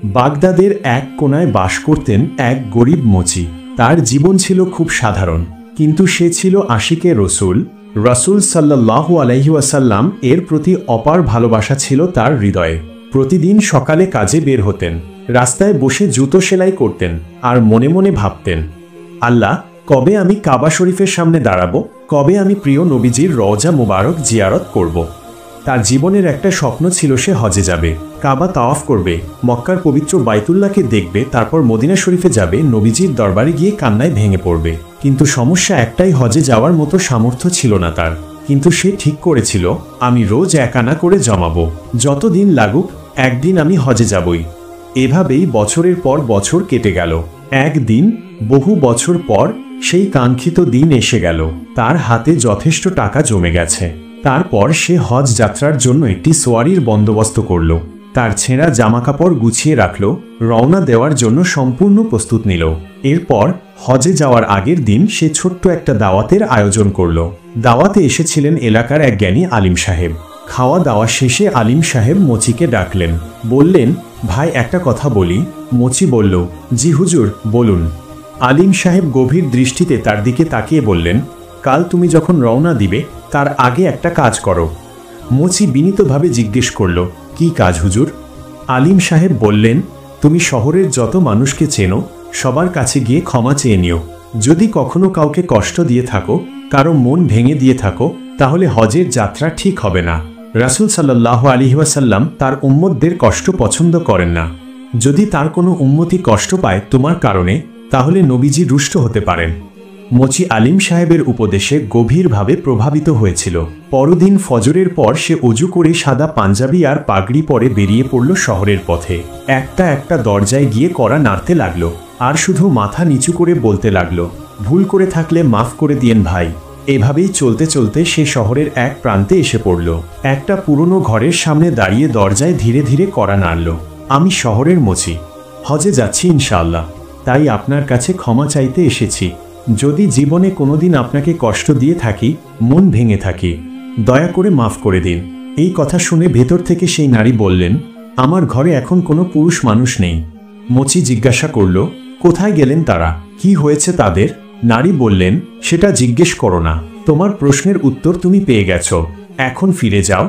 বাগদাদের এক কোণায় বাস করতেন এক গরিব মোচি। তার জীবন ছিল খুব সাধারণ, কিন্তু সে ছিল আশিকে রসুল। রাসূল সাল্লাল্লাহু আলাইহি ওয়াসাল্লাম এর প্রতি অপার ভালোবাসা ছিল তার হৃদয়ে। প্রতিদিন সকালে কাজে বের হতেন, রাস্তায় বসে জুতো সেলাই করতেন আর মনে মনে ভাবতেন, আল্লাহ, কবে আমি কাবা শরীফের সামনে দাঁড়াবো, কবে আমি প্রিয় নবীজির রওজা মুবারক জিয়ারত করব। তার জীবনের একটা স্বপ্ন ছিল সে হজে যাবে, কাবা তাওয়াফ করবে, মক্কার পবিত্র বাইতুল্লাহকে দেখবে, তারপর মদিনা শরীফে যাবে, নবীজির দরবারে গিয়ে কান্নায় ভেঙে পড়বে। কিন্তু সমস্যা একটাই, হজে যাওয়ার মতো সামর্থ্য ছিল না তার। কিন্তু সে ঠিক করেছিল, আমি রোজ 1 আনা করে জমাবো, যতদিন লাগুক একদিন আমি হজে যাবই। এভাবেই বছরের পর বছর কেটে গেল। একদিন বহু বছর পর সেই কাঙ্ক্ষিত দিন এসে গেল। তার হাতে যথেষ্ট টাকা জমে গেছে। তারপর সে হজ যাত্রার জন্য একটি সোয়ারির বন্দোবস্ত করল। তার ছেঁড়া জামাকাপড় গুছিয়ে রাখল, রওনা দেওয়ার জন্য সম্পূর্ণ প্রস্তুত নিল। এরপর হজে যাওয়ার আগের দিন সে ছোট্ট একটা দাওয়াতের আয়োজন করল। দাওয়াতে এসেছিলেন এলাকার এক জ্ঞানী আলিম সাহেব। খাওয়া দাওয়া শেষে আলিম সাহেব মোচিকে ডাকলেন, বললেন, ভাই একটা কথা বলি। মোচি বলল, জি হুজুর, বলুন। আলিম সাহেব গভীর দৃষ্টিতে তার দিকে তাকিয়ে বললেন, কাল তুমি যখন রওনা দিবে তার আগে একটা কাজ করো। মোচি বিনীতভাবে জিজ্ঞেস করল, কি কাজ হুজুর? আলিম সাহেব বললেন, তুমি শহরের যত মানুষকে চেনো সবার কাছে গিয়ে ক্ষমা চেয়ে নিও। যদি কখনো কাউকে কষ্ট দিয়ে থাকো, কারো মন ভেঙে দিয়ে থাকো, তাহলে হজের যাত্রা ঠিক হবে না। রাসূল সাল্লাল্লাহু আলাইহি ওয়াসাল্লাম তার উম্মতদের কষ্ট পছন্দ করেন না। যদি তার কোনো উম্মতি কষ্ট পায় তোমার কারণে, তাহলে নবীজি রুষ্ট হতে পারেন। মোচি আলিম সাহেবের উপদেশে গভীরভাবে প্রভাবিত হয়েছিল। পরদিন ফজরের পর সে অজু করে সাদা পাঞ্জাবি আর পাগড়ি পরে বেরিয়ে পড়ল শহরের পথে। একটা একটা দরজায় গিয়ে কড়া নাড়তে লাগলো আর শুধু মাথা নিচু করে বলতে লাগলো, ভুল করে থাকলে মাফ করে দিয়েন ভাই। এভাবেই চলতে চলতে সে শহরের এক প্রান্তে এসে পড়ল। একটা পুরনো ঘরের সামনে দাঁড়িয়ে দরজায় ধীরে ধীরে কড়া নাড়ল। আমি শহরের মোচি, হজে যাচ্ছি ইনশাআল্লাহ, তাই আপনার কাছে ক্ষমা চাইতে এসেছি। যদি জীবনে কোনোদিন আপনাকে কষ্ট দিয়ে থাকি, মন ভেঙে থাকি, দয়া করে মাফ করে দিন। এই কথা শুনে ভেতর থেকে সেই নারী বললেন, আমার ঘরে এখন কোনো পুরুষ মানুষ নেই। মোচি জিজ্ঞাসা করল, কোথায় গেলেন তারা, কি হয়েছে তাদের? নারী বললেন, সেটা জিজ্ঞেস করো না, তোমার প্রশ্নের উত্তর তুমি পেয়ে গেছ, এখন ফিরে যাও।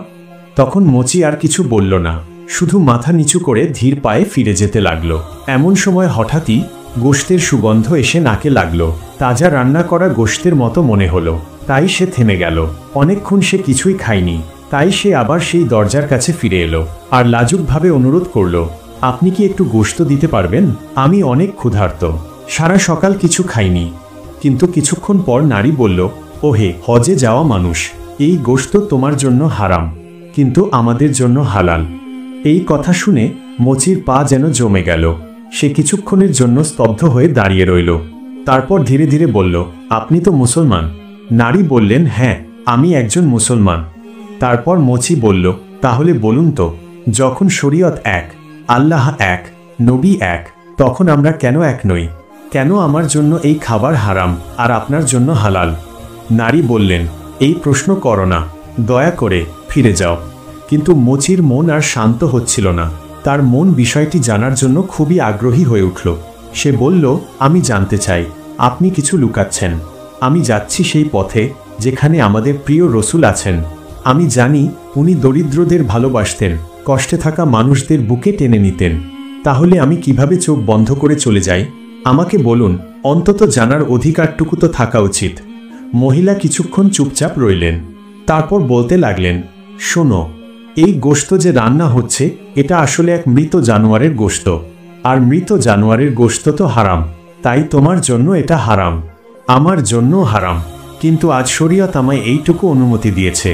তখন মোচি আর কিছু বলল না, শুধু মাথা নিচু করে ধীর পায়ে ফিরে যেতে লাগলো। এমন সময় হঠাৎই গোশতের সুগন্ধ এসে নাকে লাগলো। তাজা রান্না করা গোশতের মতো মনে হলো, তাই সে থেমে গেল। অনেকক্ষণ সে কিছুই খায়নি, তাই সে আবার সেই দরজার কাছে ফিরে এলো আর লাজুকভাবে অনুরোধ করল, আপনি কি একটু গোশত দিতে পারবেন? আমি অনেক ক্ষুধার্ত, সারা সকাল কিছু খাইনি। কিন্তু কিছুক্ষণ পর নারী বলল, ওহে হজে যাওয়া মানুষ, এই গোশত তোমার জন্য হারাম, কিন্তু আমাদের জন্য হালাল। এই কথা শুনে মোচির পা যেন জমে গেল। সে কিছুক্ষণের জন্য স্তব্ধ হয়ে দাঁড়িয়ে রইল। তারপর ধীরে ধীরে বলল, আপনি তো মুসলমান? নারী বললেন, হ্যাঁ, আমি একজন মুসলমান। তারপর মোচি বলল, তাহলে বলুন তো, যখন শরীয়ত এক, আল্লাহ এক, নবী এক, তখন আমরা কেন এক নই? কেন আমার জন্য এই খাবার হারাম আর আপনার জন্য হালাল? নারী বললেন, এই প্রশ্ন করো না, দয়া করে ফিরে যাও। কিন্তু মোচির মন আর শান্ত হচ্ছিল না। তার মন বিষয়টি জানার জন্য খুবই আগ্রহী হয়ে উঠল। সে বলল, আমি জানতে চাই, আপনি কিছু লুকাচ্ছেন। আমি যাচ্ছি সেই পথে যেখানে আমাদের প্রিয় রসুল আছেন। আমি জানি উনি দরিদ্রদের ভালোবাসতেন, কষ্টে থাকা মানুষদের বুকে টেনে নিতেন। তাহলে আমি কিভাবে চোখ বন্ধ করে চলে যাই? আমাকে বলুন, অন্তত জানার অধিকারটুকু তো থাকা উচিত। মহিলা কিছুক্ষণ চুপচাপ রইলেন, তারপর বলতে লাগলেন, শোনো, এই গোশত যে রান্না হচ্ছে এটা আসলে এক মৃত জানোয়ারের গোশত, আর মৃত জানোয়ারের গোশত তো হারাম, তাই তোমার জন্য এটা হারাম, আমার জন্য হারাম। কিন্তু আজ শরীয়ত আমায় এইটুকু অনুমতি দিয়েছে।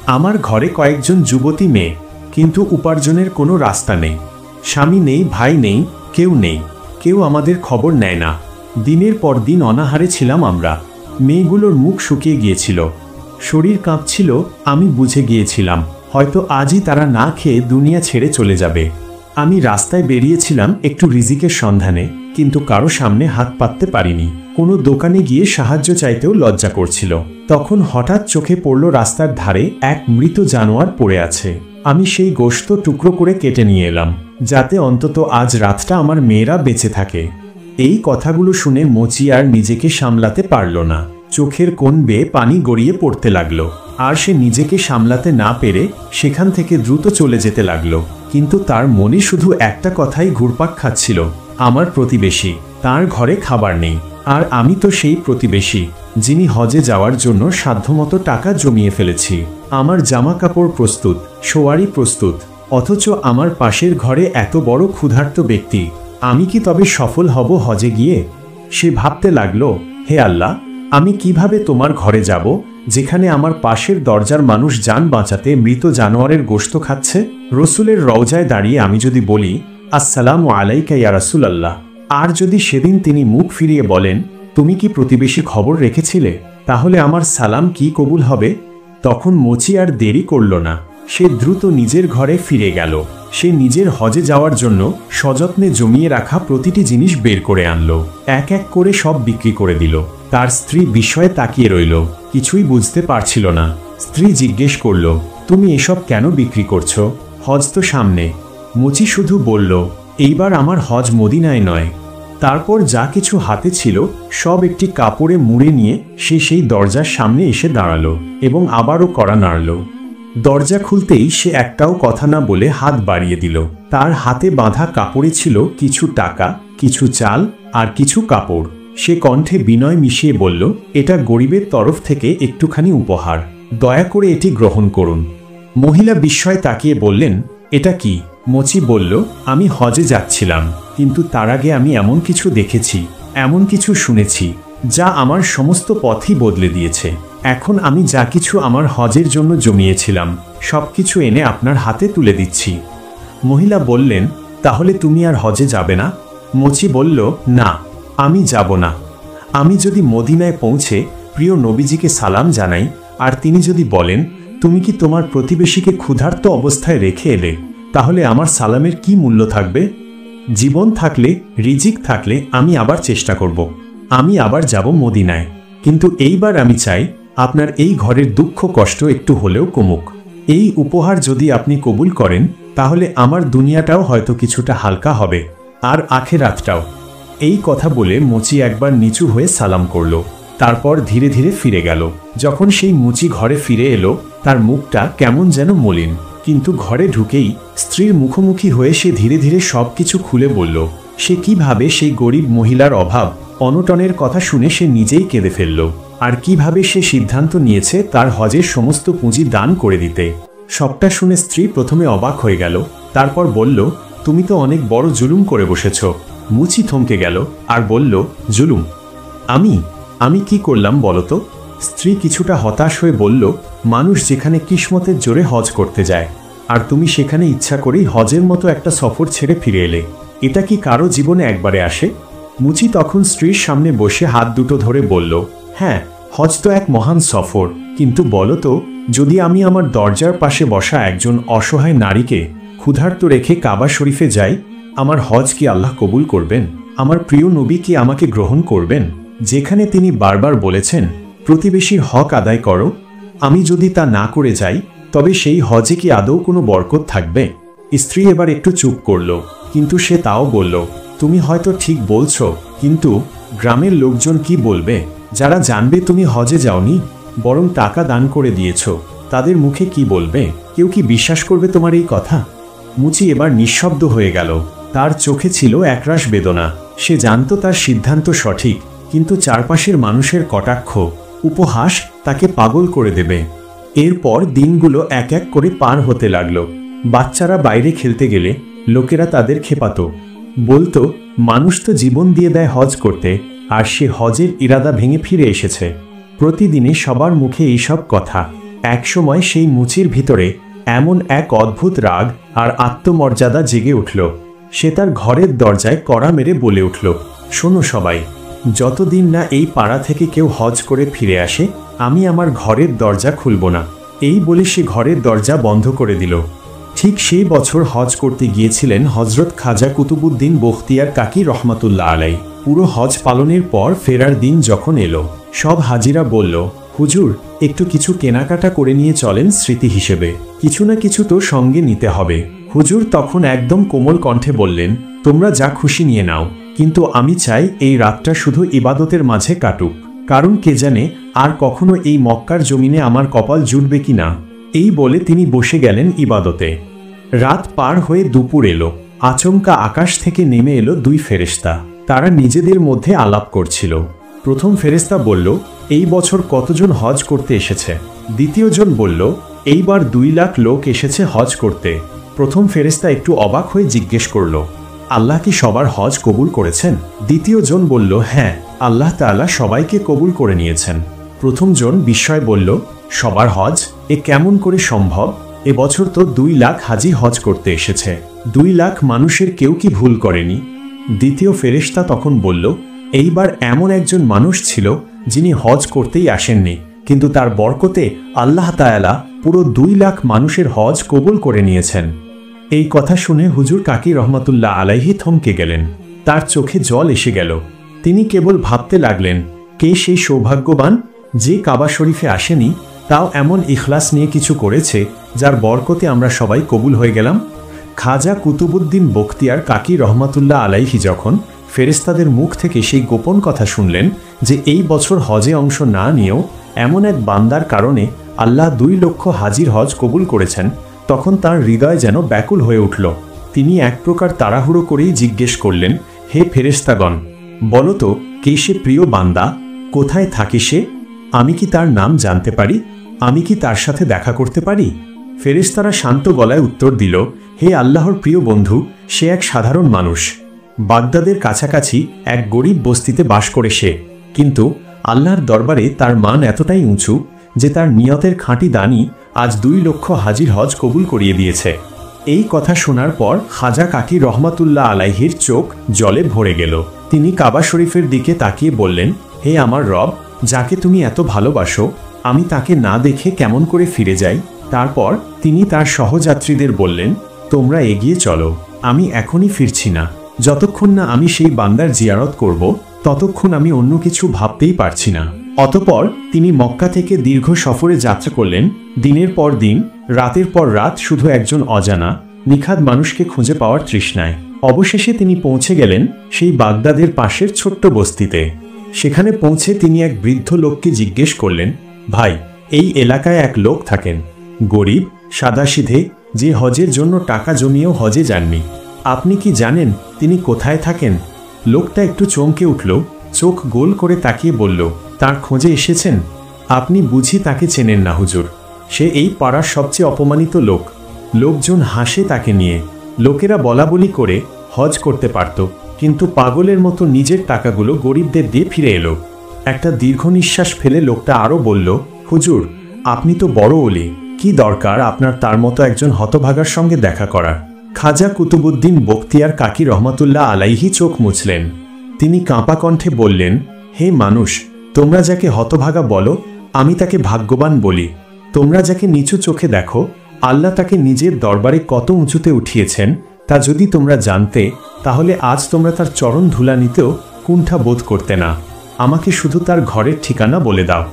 আমার ঘরে কয়েকজন যুবতী মেয়ে, কিন্তু উপার্জনের কোনো রাস্তা নেই। স্বামী নেই, ভাই নেই, কেউ নেই, কেউ আমাদের খবর নেয় না। দিনের পর দিন অনাহারে ছিলাম আমরা। মেয়েগুলোর মুখ শুকিয়ে গিয়েছিল, শরীর কাঁপছিল। আমি বুঝে গিয়েছিলাম হয়তো আজই তারা না খেয়ে দুনিয়া ছেড়ে চলে যাবে। আমি রাস্তায় বেরিয়েছিলাম একটু রিজিকের সন্ধানে, কিন্তু কারো সামনে হাত পাততে পারিনি। কোনো দোকানে গিয়ে সাহায্য চাইতেও লজ্জা করছিল। তখন হঠাৎ চোখে পড়ল রাস্তার ধারে এক মৃত জানোয়ার পড়ে আছে। আমি সেই গোশত টুকরো করে কেটে নিয়ে এলাম, যাতে অন্তত আজ রাতটা আমার মেয়েরা বেঁচে থাকে। এই কথাগুলো শুনে মোচি আর নিজেকে সামলাতে পারল না। চোখের কোণ বেয়ে পানি গড়িয়ে পড়তে লাগলো, আর সে নিজেকে সামলাতে না পেরে সেখান থেকে দ্রুত চলে যেতে লাগলো। কিন্তু তার মনে শুধু একটা কথাই ঘুরপাক খাচ্ছিল, আমার প্রতিবেশী, তার ঘরে খাবার নেই। আর আমি তো সেই প্রতিবেশী যিনি হজে যাওয়ার জন্য সাধ্যমতো টাকা জমিয়ে ফেলেছি। আমার জামা কাপড় প্রস্তুত, সোয়ারি প্রস্তুত, অথচ আমার পাশের ঘরে এত বড় ক্ষুধার্ত ব্যক্তি। আমি কি তবে সফল হব হজে গিয়ে? সে ভাবতে লাগলো, হে আল্লাহ, আমি কিভাবে তোমার ঘরে যাব যেখানে আমার পাশের দরজার মানুষ জান বাঁচাতে মৃত জানোয়ারের গোশত খাচ্ছে? রসুলের রওজায় দাঁড়িয়ে আমি যদি বলি, আসসালামু আলাইকা ইয়া রাসূলাল্লাহ, আর যদি সেদিন তিনি মুখ ফিরিয়ে বলেন, তুমি কি প্রতিবেশী খবর রেখেছিলে, তাহলে আমার সালাম কি কবুল হবে? তখন মোচি আর দেরি করল না। সে দ্রুত নিজের ঘরে ফিরে গেল। সে নিজের হজে যাওয়ার জন্য সযত্নে জমিয়ে রাখা প্রতিটি জিনিস বের করে আনলো। এক এক করে সব বিক্রি করে দিল। তার স্ত্রী বিস্ময়ে তাকিয়ে রইল, কিছুই বুঝতে পারছিল না। স্ত্রী জিজ্ঞেস করল, তুমি এসব কেন বিক্রি করছো? হজ তো সামনে। মুচি শুধু বলল, এইবার আমার হজ মদিনায় নয়। তারপর যা কিছু হাতে ছিল সব একটি কাপড়ে মুড়ে নিয়ে সে সেই দরজার সামনে এসে দাঁড়ালো এবং আবারও কড়া নাড়ল। দরজা খুলতেই সে একটাও কথা না বলে হাত বাড়িয়ে দিল। তার হাতে বাঁধা কাপড়ে ছিল কিছু টাকা, কিছু চাল আর কিছু কাপড়। সে কণ্ঠে বিনয় মিশিয়ে বলল, এটা গরিবের তরফ থেকে একটুখানি উপহার, দয়া করে এটি গ্রহণ করুন। মহিলা বিস্ময়ে তাকিয়ে বললেন, এটা কি? মোচি বলল, আমি হজে যাচ্ছিলাম, কিন্তু তার আগে আমি এমন কিছু দেখেছি, এমন কিছু শুনেছি যা আমার সমস্ত পথই বদলে দিয়েছে। এখন আমি যা কিছু আমার হজের জন্য জমিয়েছিলাম সবকিছু এনে আপনার হাতে তুলে দিচ্ছি। মহিলা বললেন, তাহলে তুমি আর হজে যাবে না? মোচি বলল, না, আমি যাব না। আমি যদি মদিনায় পৌঁছে প্রিয় নবীজিকে সালাম জানাই, আর তিনি যদি বলেন, তুমি কি তোমার প্রতিবেশীকে ক্ষুধার্ত অবস্থায় রেখে এলে, তাহলে আমার সালামের কি মূল্য থাকবে? জীবন থাকলে, রিজিক থাকলে আমি আবার চেষ্টা করব, আমি আবার যাব মদিনায়। কিন্তু এইবার আমি চাই আপনার এই ঘরের দুঃখ কষ্ট একটু হলেও কমুক। এই উপহার যদি আপনি কবুল করেন, তাহলে আমার দুনিয়াটাও হয়তো কিছুটা হালকা হবে, আর আখিরাতটাও। এই কথা বলে মুচি একবার নিচু হয়ে সালাম করল, তারপর ধীরে ধীরে ফিরে গেল। যখন সেই মুচি ঘরে ফিরে এলো, তার মুখটা কেমন যেন মলিন। কিন্তু ঘরে ঢুকেই স্ত্রীর মুখোমুখি হয়ে সে ধীরে ধীরে সবকিছু খুলে বলল। সে কিভাবে সেই গরিব মহিলার অভাব অনটনের কথা শুনে সে নিজেই কেঁদে ফেলল, আর কিভাবে সে সিদ্ধান্ত নিয়েছে তার হজের সমস্ত পুঁজি দান করে দিতে। সবটা শুনে স্ত্রী প্রথমে অবাক হয়ে গেল, তারপর বলল, তুমি তো অনেক বড় জুলুম করে বসেছ। মুচি থমকে গেল আর বলল, জুলুম? আমি কি করলাম বলতো? স্ত্রী কিছুটা হতাশ হয়ে বলল, মানুষ যেখানে কিসমতের জোরে হজ করতে যায়, আর তুমি সেখানে ইচ্ছা করেই হজের মতো একটা সফর ছেড়ে ফিরে এলে। এটা কি কারো জীবনে একবারে আসে? মুচি তখন স্ত্রীর সামনে বসে হাত দুটো ধরে বলল, হ্যাঁ, হজ তো এক মহান সফর, কিন্তু বলো তো, যদি আমি আমার দরজার পাশে বসা একজন অসহায় নারীকে ক্ষুধার্ত রেখে কাবা শরীফে যাই, আমার হজ কি আল্লাহ কবুল করবেন? আমার প্রিয় নবী কি আমাকে গ্রহণ করবেন, যেখানে তিনি বারবার বলেছেন প্রতিবেশীর হক আদায় করো? আমি যদি তা না করে যাই, তবে সেই হজে কি আদৌ কোনো বরকত থাকবে? স্ত্রী এবার একটু চুপ করল, কিন্তু সে তাও বলল, তুমি হয়তো ঠিক বলছো, কিন্তু গ্রামের লোকজন কি বলবে, যারা জানবে তুমি হজে যাওনি, বরং টাকা দান করে দিয়েছ? তাদের মুখে কি বলবে? কেউ কি বিশ্বাস করবে তোমার এই কথা? মুচি এবার নিঃশব্দ হয়ে গেল। তার চোখে ছিল একরাশ বেদনা। সে জানত তার সিদ্ধান্ত সঠিক, কিন্তু চারপাশের মানুষের কটাক্ষ, উপহাস তাকে পাগল করে দেবে। এরপর দিনগুলো এক এক করে পার হতে লাগলো। বাচ্চারা বাইরে খেলতে গেলে লোকেরা তাদের খেপাতো, বলতো, মানুষ তো জীবন দিয়ে দেয় হজ করতে, আর সে হজের ইরাদা ভেঙে ফিরে এসেছে। প্রতিদিনই সবার মুখে এইসব কথা। একসময় সেই মুচির ভিতরে এমন এক অদ্ভুত রাগ আর আত্মমর্যাদা জেগে উঠল। সে তার ঘরের দরজায় কড়া মেরে বলে উঠল, শোনো সবাই, যতদিন না এই পাড়া থেকে কেউ হজ করে ফিরে আসে, আমি আমার ঘরের দরজা খুলব না। এই বলে সে ঘরের দরজা বন্ধ করে দিল। ঠিক সেই বছর হজ করতে গিয়েছিলেন হজরত খাজা কুতুবুদ্দিন বখতিয়ার কাকি রহমাতুল্লাহ আলাই। পুরো হজ পালনের পর ফেরার দিন যখন এলো, সব হাজিরা বলল, হুজুর, একটু কিছু কেনাকাটা করে নিয়ে চলেন স্মৃতি হিসেবে, কিছু না কিছু তো সঙ্গে নিতে হবে। হুজুর তখন একদম কোমল কণ্ঠে বললেন, তোমরা যা খুশি নিয়ে নাও, কিন্তু আমি চাই এই রাতটা শুধু ইবাদতের মাঝে কাটুক, কারণ কে জানে আর কখনো এই মক্কার জমিনে আমার কপাল জুটবে কি না। এই বলে তিনি বসে গেলেন ইবাদতে। রাত পার হয়ে দুপুর এলো। আচমকা আকাশ থেকে নেমে এলো দুই ফেরেশতা। তারা নিজেদের মধ্যে আলাপ করছিল। প্রথম ফেরেশতা বলল, এই বছর কতজন হজ করতে এসেছে? দ্বিতীয় জন বলল, এইবার 2 লাখ লোক এসেছে হজ করতে। প্রথম ফেরেশতা একটু অবাক হয়ে জিজ্ঞেস করল, আল্লাহ কি সবার হজ কবুল করেছেন? দ্বিতীয় জন বলল, হ্যাঁ, আল্লাহ তাআলা সবাইকে কবুল করে নিয়েছেন। প্রথম জন বিস্ময় বলল, সবার হজ? এ কেমন করে সম্ভব? এবছর তো 2 লাখ হাজি হজ করতে এসেছে। 2 লাখ মানুষের কেউ কি ভুল করেনি? দ্বিতীয় ফেরেশতা তখন বলল, এইবার এমন একজন মানুষ ছিল যিনি হজ করতেই আসেননি, কিন্তু তার বরকতে আল্লাহ তাআলা পুরো 2 লাখ মানুষের হজ কবুল করে নিয়েছেন। এই কথা শুনে হুজুর কাকি রহমাতুল্লাহ আলাইহি থমকে গেলেন। তার চোখে জল এসে গেল। তিনি কেবল ভাবতে লাগলেন, কে সেই সৌভাগ্যবান যে কাবা শরীফে আসেনি, তাও এমন ইখলাস নিয়ে কিছু করেছে যার বরকতে আমরা সবাই কবুল হয়ে গেলাম। খাজা কুতুবুদ্দিন বখতিয়ার কাকি রহমাতুল্লাহ আলাইহি যখন ফেরেশতাদের মুখ থেকে সেই গোপন কথা শুনলেন যে এই বছর হজে অংশ না নিয়েও এমন এক বান্দার কারণে আল্লাহ 2 লক্ষ হাজির হজ কবুল করেছেন, তখন তার হৃদয় যেন ব্যাকুল হয়ে উঠল। তিনি এক প্রকার তাড়াহুড়ো করেই জিজ্ঞেস করলেন, হে ফেরেশতাগণ, বলো তো কে সে প্রিয় বান্দা? কোথায় থাকে সে? আমি কি তার নাম জানতে পারি? আমি কি তার সাথে দেখা করতে পারি? ফেরেশতারা শান্ত গলায় উত্তর দিল, হে আল্লাহর প্রিয় বন্ধু, সে এক সাধারণ মানুষ। বাগদাদের কাছাকাছি এক গরিব বস্তিতে বাস করে সে, কিন্তু আল্লাহর দরবারে তার মান এতটাই উঁচু যে তার নিয়তের খাঁটি দানই আজ 2 লক্ষ হাজির হজ কবুল করিয়ে দিয়েছে। এই কথা শোনার পর খাজা কাকি রহমাতুল্লাহ আলাইহির চোখ জলে ভরে গেল। তিনি কাবা শরীফের দিকে তাকিয়ে বললেন, হে আমার রব, যাকে তুমি এত ভালোবাসো, আমি তাকে না দেখে কেমন করে ফিরে যাই? তারপর তিনি তার সহযাত্রীদের বললেন, তোমরা এগিয়ে চলো, আমি এখনই ফিরছি না। যতক্ষণ না আমি সেই বান্দার জিয়ারত করব, ততক্ষণ আমি অন্য কিছু ভাবতেই পারছি না। অতঃপর তিনি মক্কা থেকে দীর্ঘ সফরে যাত্রা করলেন। দিনের পর দিন, রাতের পর রাত শুধু একজন অজানা নিখাদ মানুষকে খুঁজে পাওয়ার তৃষ্ণায়। অবশেষে তিনি পৌঁছে গেলেন সেই বাগদাদের পাশের ছোট্ট বস্তিতে। সেখানে পৌঁছে তিনি এক বৃদ্ধ লোককে জিজ্ঞেস করলেন, ভাই, এই এলাকায় এক লোক থাকেন, গরিব, সাদাসিধে, যে হজের জন্য টাকা জমিয়েও হজে যাননি। আপনি কি জানেন তিনি কোথায় থাকেন? লোকটা একটু চমকে উঠল, চোখ গোল করে তাকিয়ে বলল, তার খোঁজে এসেছেন? আপনি বুঝি তাকে চেনেন না হুজুর? সে এই পাড়ার সবচেয়ে অপমানিত লোক। লোকজন হাসে তাকে নিয়ে। লোকেরা বলাবলি করে হজ করতে পারত, কিন্তু পাগলের মতো নিজের টাকাগুলো গরিবদের দিয়ে ফিরে এলো। একটা দীর্ঘ নিঃশ্বাস ফেলে লোকটা আরও বলল, হুজুর, আপনি তো বড় ওলি, কি দরকার আপনার তার মতো একজন হতভাগার সঙ্গে দেখা করার? খাজা কুতুবুদ্দিন বখতিয়ার কাকি রহমাতুল্লাহ আলাইহি চোখ মুছলেন। তিনি কাঁপা কণ্ঠে বললেন, হে মানুষ, তোমরা যাকে হতভাগা বলো, আমি তাকে ভাগ্যবান বলি। তোমরা যাকে নিচু চোখে দেখো, আল্লাহ তাকে নিজের দরবারে কত উঁচুতে উঠিয়েছেন তা যদি তোমরা জানতে, তাহলে আজ তোমরা তার চরণ ধুলা নিতেও কুণ্ঠা বোধ করতে না। আমাকে শুধু তার ঘরের ঠিকানা বলে দাও।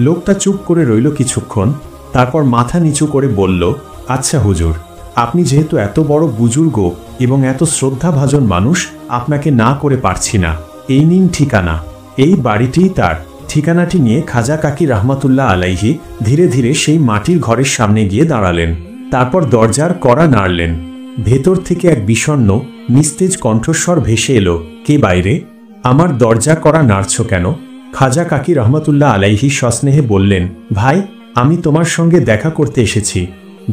লোকটা চুপ করে রইল কিছুক্ষণ, তারপর মাথা নিচু করে বলল, আচ্ছা হুজুর, আপনি যেহেতু এত বড় বুজুর্গ এবং এত শ্রদ্ধাভাজন মানুষ, আপনাকে না করে পারছি না। এই নিন ঠিকানা। এই বাড়িটিই তার। ঠিকানাটি নিয়ে খাজা কাকি রহমাতুল্লাহ আলাইহি ধীরে ধীরে সেই মাটির ঘরের সামনে গিয়ে দাঁড়ালেন। তারপর দরজার কড়া নাড়লেন। ভেতর থেকে এক বিষণ্ণ নিস্তেজ কণ্ঠস্বর ভেসে এলো, কে বাইরে? আমার দরজা কড়া নাড়ছ কেন? খাজা কাকি রহমাতুল্লাহ আলাইহি সস্নেহে বললেন, ভাই, আমি তোমার সঙ্গে দেখা করতে এসেছি।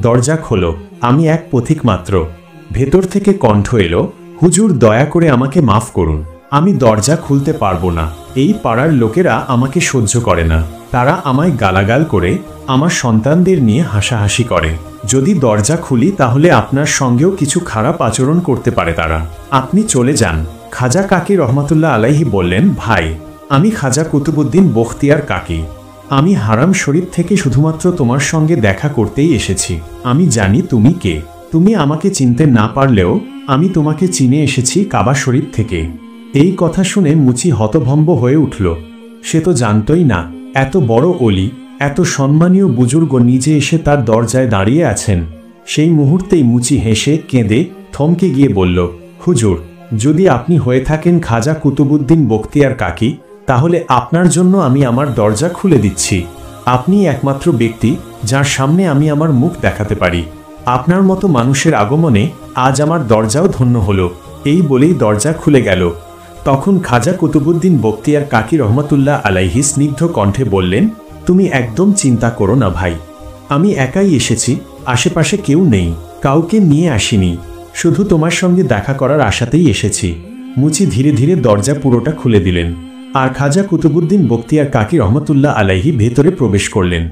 দরজা খোলো, আমি এক পথিক মাত্র। ভেতর থেকে কণ্ঠ এলো, হুজুর, দয়া করে আমাকে মাফ করুন, আমি দরজা খুলতে পারবো না। এই পাড়ার লোকেরা আমাকে সহ্য করে না। তারা আমায় গালাগাল করে, আমার সন্তানদের নিয়ে হাসাহাসি করে। যদি দরজা খুলি তাহলে আপনার সঙ্গেও কিছু খারাপ আচরণ করতে পারে তারা। আপনি চলে যান। খাজা কাকি রহমাতুল্লাহ আলাইহি বললেন, ভাই, আমি খাজা কুতুবুদ্দিন বখতিয়ার কাকি। আমি হারাম শরীফ থেকে শুধুমাত্র তোমার সঙ্গে দেখা করতেই এসেছি। আমি জানি তুমি কে। তুমি আমাকে চিনতে না পারলেও আমি তোমাকে চিনে এসেছি কাবা শরীফ থেকে। এই কথা শুনে মুচি হতভম্ব হয়ে উঠল। সে তো জানতই না এত বড় অলি, এত সম্মানীয় বুজুর্গ নিজে এসে তার দরজায় দাঁড়িয়ে আছেন। সেই মুহূর্তেই মুচি হেসে কেঁদে থমকে গিয়ে বলল, হুজুর, যদি আপনি হয়ে থাকেন খাজা কুতুবুদ্দিন বখতিয়ার কাকি, তাহলে আপনার জন্য আমি আমার দরজা খুলে দিচ্ছি। আপনি একমাত্র ব্যক্তি যার সামনে আমি আমার মুখ দেখাতে পারি। আপনার মতো মানুষের আগমনে আজ আমার দরজাও ধন্য হলো। এই বলেই দরজা খুলে গেল। তখন খাজা কুতুবুদ্দিন বখতিয়ার কাকি রহমতুল্লাহ আলাইহি স্নিগ্ধ কণ্ঠে বললেন, তুমি একদম চিন্তা করো না ভাই, আমি একাই এসেছি, আশেপাশে কেউ নেই, কাউকে নিয়ে আসিনি, শুধু তোমার সঙ্গে দেখা করার আশাতেই এসেছি। মুচি ধীরে ধীরে দরজা পুরোটা খুলে দিলেন, আর খাজা কুতুবুদ্দিন বখতিয়ার কাকি রহমতুল্লাহ আলাইহি ভেতরে প্রবেশ করলেন।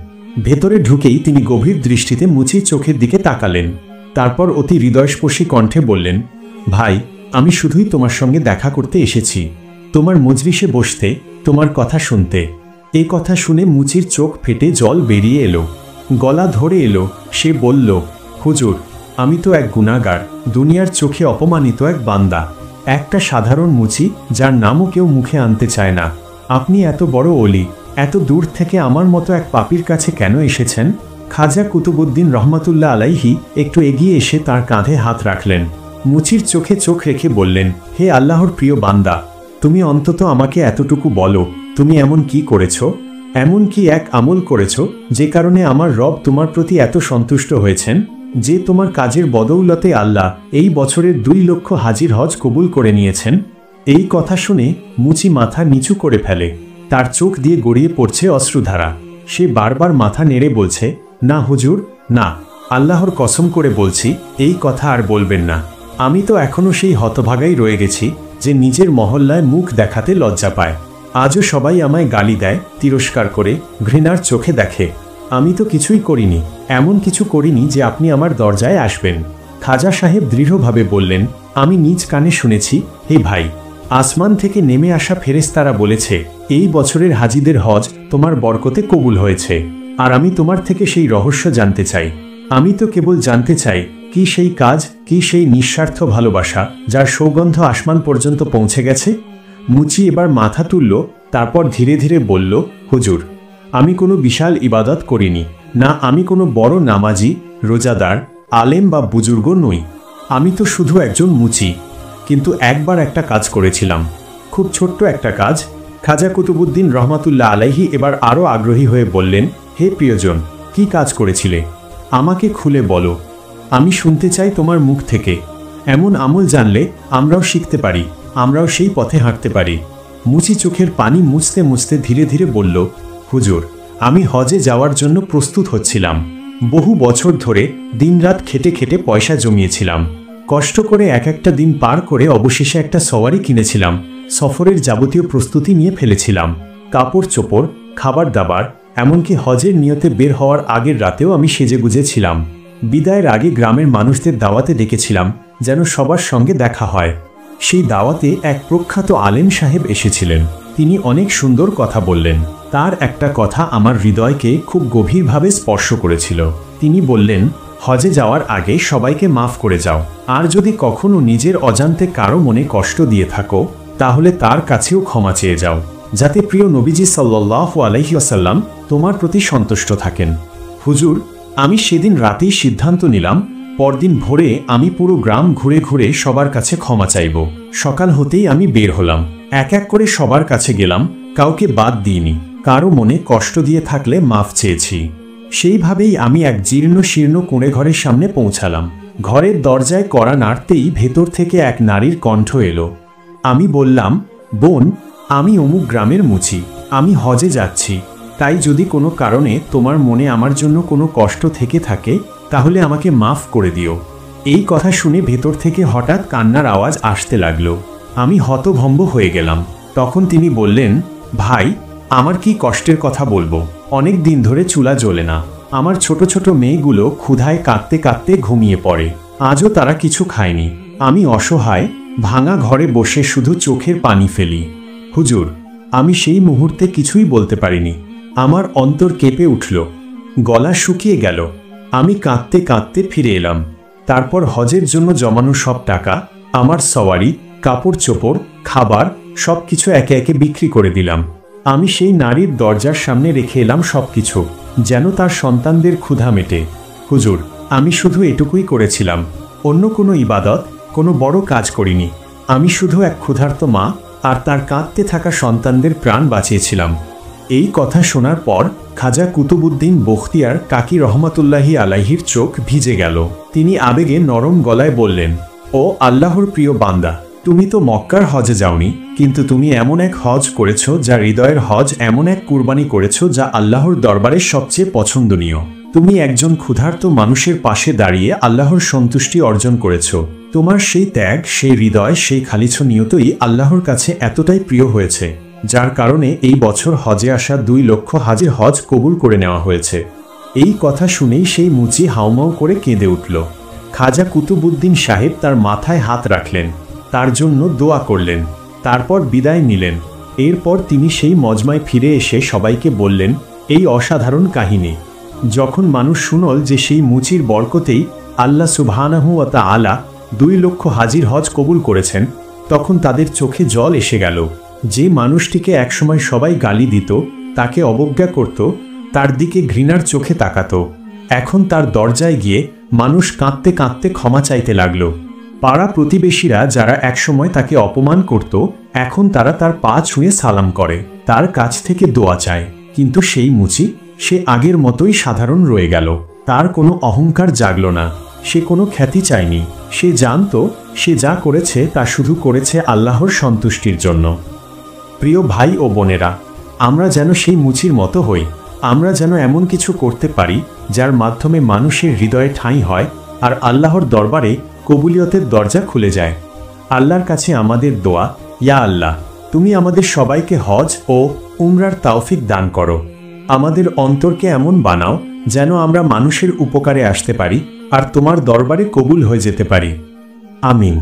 ভেতরে ঢুকেই তিনি গভীর দৃষ্টিতে মুচির চোখের দিকে তাকালেন। তারপর অতি হৃদয়স্পর্শী কণ্ঠে বললেন, ভাই, আমি শুধুই তোমার সঙ্গে দেখা করতে এসেছি, তোমার মজলিসে বসতে, তোমার কথা শুনতে। এই কথা শুনে মুচির চোখ ফেটে জল বেরিয়ে এলো, গলা ধরে এলো। সে বলল, হুজুর, আমি তো এক গুনাহগার, দুনিয়ার চোখে অপমানিত এক বান্দা, একটা সাধারণ মুচি যার নামও কেউ মুখে আনতে চায় না। আপনি এত বড় অলি, এত দূর থেকে আমার মতো এক পাপীর কাছে কেন এসেছেন? খাজা কুতুবুদ্দিন রহমতুল্লাহ আলাইহি একটু এগিয়ে এসে তার কাঁধে হাত রাখলেন। মুচির চোখে চোখ রেখে বললেন, হে আল্লাহর প্রিয় বান্দা, তুমি অন্তত আমাকে এতটুকু বলো, তুমি এমন কি করেছ, এমন কি এক আমল করেছ যে কারণে আমার রব তোমার প্রতি এত সন্তুষ্ট হয়েছেন, যে তোমার কাজের বদৌলতে আল্লাহ এই বছরের 2 লক্ষ হাজির হজ কবুল করে নিয়েছেন। এই কথা শুনে মুচি মাথা নিচু করে ফেলে, তার চোখ দিয়ে গড়িয়ে পড়ছে অশ্রুধারা। সে বারবার মাথা নেড়ে বলছে, না হুজুর, না, আল্লাহর কসম করে বলছি, এই কথা আর বলবেন না। আমি তো এখনো সেই হতভাগাই রয়ে গেছি যে নিজের মহল্লায় মুখ দেখাতে লজ্জা পায়। আজও সবাই আমায় গালি দেয়, তিরস্কার করে, ঘৃণার চোখে দেখে। আমি তো কিছুই করিনি, এমন কিছু করিনি যে আপনি আমার দরজায় আসবেন। খাজা সাহেব দৃঢ়ভাবে বললেন, আমি নিজ কানে শুনেছি, হে ভাই, আসমান থেকে নেমে আসা ফেরেশতারা বলেছে এই বছরের হাজিদের হজ তোমার বরকতে কবুল হয়েছে। আর আমি তোমার থেকে সেই রহস্য জানতে চাই। আমি তো কেবল জানতে চাই, কি সেই কাজ, কি সেই নিঃস্বার্থ ভালোবাসা যার সৌগন্ধ আসমান পর্যন্ত পৌঁছে গেছে? মুচি এবার মাথা তুলল, তারপর ধীরে ধীরে বলল, হুজুর, আমি কোনো বিশাল ইবাদত করিনি, না আমি কোনো বড় নামাজি, রোজাদার, আলেম বা বুজুর্গ নই। আমি তো শুধু একজন মুচি। কিন্তু একবার একটা কাজ করেছিলাম, খুব ছোট্ট একটা কাজ। খাজা কুতুবুদ্দিন রহমতুল্লাহ আলাইহি এবার আরও আগ্রহী হয়ে বললেন, হে প্রিয়জন, কি কাজ করেছিলে? আমাকে খুলে বলো, আমি শুনতে চাই তোমার মুখ থেকে। এমন আমল জানলে আমরাও শিখতে পারি, আমরাও সেই পথে হাঁটতে পারি। মুচি চোখের পানি মুছতে মুছতে ধীরে ধীরে বলল, হুজুর, আমি হজে যাওয়ার জন্য প্রস্তুত হচ্ছিলাম। বহু বছর ধরে দিনরাত খেটে খেটে পয়সা জমিয়েছিলাম। কষ্ট করে এক একটা দিন পার করে অবশেষে একটা সওয়ারি কিনেছিলাম। সফরের যাবতীয় প্রস্তুতি নিয়ে ফেলেছিলাম, কাপড় চোপড়, খাবার দাবার, এমনকি হজের নিয়তে বের হওয়ার আগের রাতেও আমি সেজেগুজে ছিলাম। বিদায়ের আগে গ্রামের মানুষদের দাওয়াতে ডেকেছিলাম যেন সবার সঙ্গে দেখা হয়। সেই দাওয়াতে এক প্রখ্যাত আলেম সাহেব এসেছিলেন। তিনি অনেক সুন্দর কথা বললেন। তার একটা কথা আমার হৃদয়কে খুব গভীরভাবে স্পর্শ করেছিল। তিনি বললেন, হজে যাওয়ার আগে সবাইকে মাফ করে যাও, আর যদি কখনো নিজের অজান্তে কারো মনে কষ্ট দিয়ে থাকো তাহলে তার কাছেও ক্ষমা চেয়ে যাও, যাতে প্রিয় নবীজি সাল্লাল্লাহু আলাইহি ওয়াসাল্লাম তোমার প্রতি সন্তুষ্ট থাকেন। হুজুর, আমি সেদিন রাতেই সিদ্ধান্ত নিলাম, পরদিন ভোরে আমি পুরো গ্রাম ঘুরে ঘুরে সবার কাছে ক্ষমা চাইব। সকাল হতেই আমি বের হলাম, এক এক করে সবার কাছে গেলাম, কাউকে বাদ দিইনি। কারো মনে কষ্ট দিয়ে থাকলে মাফ চেয়েছি। সেইভাবেই আমি এক জীর্ণ শীর্ণ কুঁড়ে ঘরের সামনে পৌঁছালাম। ঘরের দরজায় কড়া নাড়তেই ভেতর থেকে এক নারীর কণ্ঠ এলো। আমি বললাম, বোন, আমি অমুক গ্রামের মুচি, আমি হজে যাচ্ছি। তাই যদি কোনো কারণে তোমার মনে আমার জন্য কোনো কষ্ট থেকে থাকে তাহলে আমাকে মাফ করে দিও। এই কথা শুনে ভেতর থেকে হঠাৎ কান্নার আওয়াজ আসতে লাগলো। আমি হতভম্ব হয়ে গেলাম। তখন তিনি বললেন, ভাই, আমার কি কষ্টের কথা বলবো। অনেক দিন ধরে চুলা জ্বলে না। আমার ছোট ছোট মেয়েগুলো ক্ষুধায় কাঁদতে কাঁদতে ঘুমিয়ে পড়ে। আজও তারা কিছু খায়নি। আমি অসহায়, ভাঙা ঘরে বসে শুধু চোখের পানি ফেলি। হুজুর, আমি সেই মুহূর্তে কিছুই বলতে পারিনি। আমার অন্তর কেঁপে উঠল, গলা শুকিয়ে গেল। আমি কাঁদতে কাঁদতে ফিরে এলাম। তারপর হজের জন্য জমানো সব টাকা, আমার সওয়ারি, কাপড় চোপড়, খাবার সব কিছু একে একে বিক্রি করে দিলাম। আমি সেই নারীর দরজার সামনে রেখে এলাম সবকিছু, যেন তার সন্তানদের ক্ষুধা মেটে। হুজুর, আমি শুধু এটুকুই করেছিলাম, অন্য কোনো ইবাদত, কোনো বড় কাজ করিনি। আমি শুধু এক ক্ষুধার্ত মা আর তার কাঁদতে থাকা সন্তানদের প্রাণ বাঁচিয়েছিলাম। এই কথা শোনার পর খাজা কুতুবউদ্দিন বখতিয়ার কাকি রহমাতুল্লাহি আলাইহির চোখ ভিজে গেল। তিনি আবেগে নরম গলায় বললেন, ও আল্লাহর প্রিয় বান্দা, তুমি তো মক্কার হজে যাওনি, কিন্তু তুমি এমন এক হজ করেছ যা হৃদয়ের হজ, এমন এক কুরবানি করেছ যা আল্লাহর দরবারে সবচেয়ে পছন্দনীয়। তুমি একজন ক্ষুধার্ত মানুষের পাশে দাঁড়িয়ে আল্লাহর সন্তুষ্টি অর্জন করেছ। তোমার সেই ত্যাগ, সেই হৃদয়, সেই খালিছ নিয়তই আল্লাহর কাছে এতটাই প্রিয় হয়েছে, যার কারণে এই বছর হজে আসা 2 লক্ষ হাজির হজ কবুল করে নেওয়া হয়েছে। এই কথা শুনেই সেই মুচি হাউমাউ করে কেঁদে উঠল। খাজা কুতুবউদ্দিন সাহেব তার মাথায় হাত রাখলেন, তার জন্য দোয়া করলেন, তারপর বিদায় নিলেন। এরপর তিনি সেই মজমায় ফিরে এসে সবাইকে বললেন এই অসাধারণ কাহিনী। যখন মানুষ শুনল যে সেই মুচির বরকতেই আল্লাহ সুবহানাহু ওয়া তাআলা 2 লক্ষ হাজির হজ কবুল করেছেন, তখন তাদের চোখে জল এসে গেল। যে মানুষটিকে একসময় সবাই গালি দিত, তাকে অবজ্ঞা করত, তার দিকে ঘৃণার চোখে তাকাত, এখন তার দরজায় গিয়ে মানুষ কাঁদতে কাঁদতে ক্ষমা চাইতে লাগল। পাড়া প্রতিবেশীরা যারা একসময় তাকে অপমান করত, এখন তারা তার পা ছুঁয়ে সালাম করে, তার কাছ থেকে দোয়া চায়। কিন্তু সেই মুচি, সে আগের মতোই সাধারণ রয়ে গেল। তার কোনো অহংকার জাগল না, সে কোনো খ্যাতি চায়নি। সে জানত সে যা করেছে তা শুধু করেছে আল্লাহর সন্তুষ্টির জন্য। প্রিয় ভাই ও বোনেরা, আমরা যেন সেই মুচির মতো হই। আমরা যেন এমন কিছু করতে পারি যার মাধ্যমে মানুষের হৃদয়ে ঠাঁই হয় আর আল্লাহর দরবারে কবুলিয়তের দরজা খুলে যায়। আল্লাহর কাছে আমাদের দোয়া, ইয়া আল্লাহ, তুমি আমাদের সবাইকে হজ ও উমরার তৌফিক দান করো। আমাদের অন্তরকে এমন বানাও যেন আমরা মানুষের উপকারে আসতে পারি আর তোমার দরবারে কবুল হয়ে যেতে পারি। আমিন।